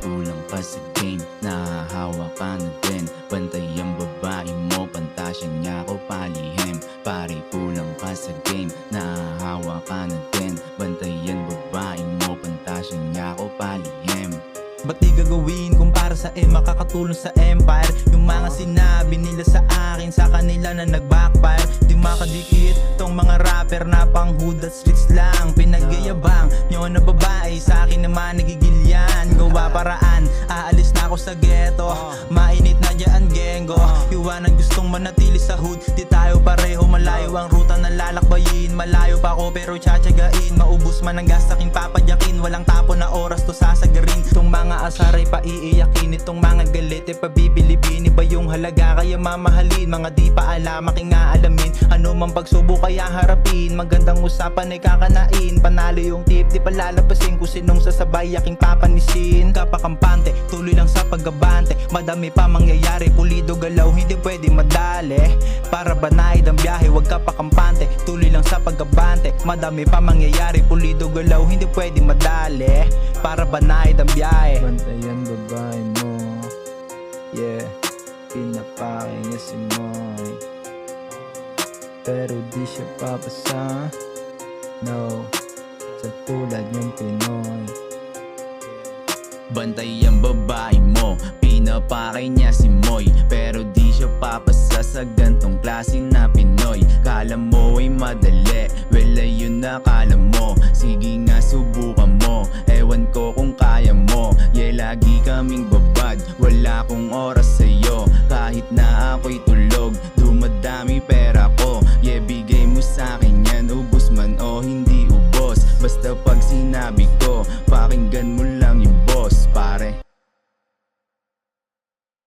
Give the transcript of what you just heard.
kulang pa sa game, nahahawa ka na din. Bantay ang babae mo, pantasya niya ko palihim. Pare kulang pa sa game, nahahawa ka na din. Bantay ang babae mo, pantasya niya ko palihim. Ba't di gagawin kung para sa makakatulong sa empire? Yung mga sinabi nila sa akin, sa kanila na nag-backfire. Di makadikit tong mga rapper na pang hood at streets lang. Pinagyayabang nyo na babae, sa akin naman nagigilyan. Gawa paraan, aalis na ako sa ghetto. Mainit na dyan genggo. Iwanan gustong manatili sa hood, di tayo pareho. Malayo ang ruta na lalakbayin. Malayo pa ako pero tsatsagain. Maubos man ang gas aking papadyakin. Walang tapo na oras to sasagarin. Itong mga asaray pa iiyakin, itong mga galit pabibilibin. Iba yung halaga kaya mamahalin. Mga di pa alam aking aalamin. Ano mang pagsubok kaya harapin. Magandang usapan ay kakanain. Panalo yung tip di palalabasin. Kung sinong sasabay aking papanisin. Kapakampante, tuloy lang sa paggabante. Madami pa mangyayari, pulido galaw hindi pwede madali. Para banayad ang biyahe, wag kapakampante. Tuloy lang sa paggabante. Madami pa mangyayari, pulido galaw hindi pwede madali. Para banayad ang biyahe. Bantayan babae mo, yeah. Pinapake niya si Moy, pero di siya papasa, no. Sa tulad niyang Pinoy. Bantay ang babae mo, pinapakay niya si Moy, pero di siya papasa sa gantong klase na Pinoy. Kala mo ay madali, well ayun na kala mo. Sige nga subukan mo, ewan ko kung kaya mo. Yeah, lagi kaming babad, wala akong oras sa'yo. Kahit na ako'y tulog, dumadami pera ko. Yeah, bigay mo sa'kin yan, ubos man o hindi ubos. Basta pag sinabi ko, pakinggan mo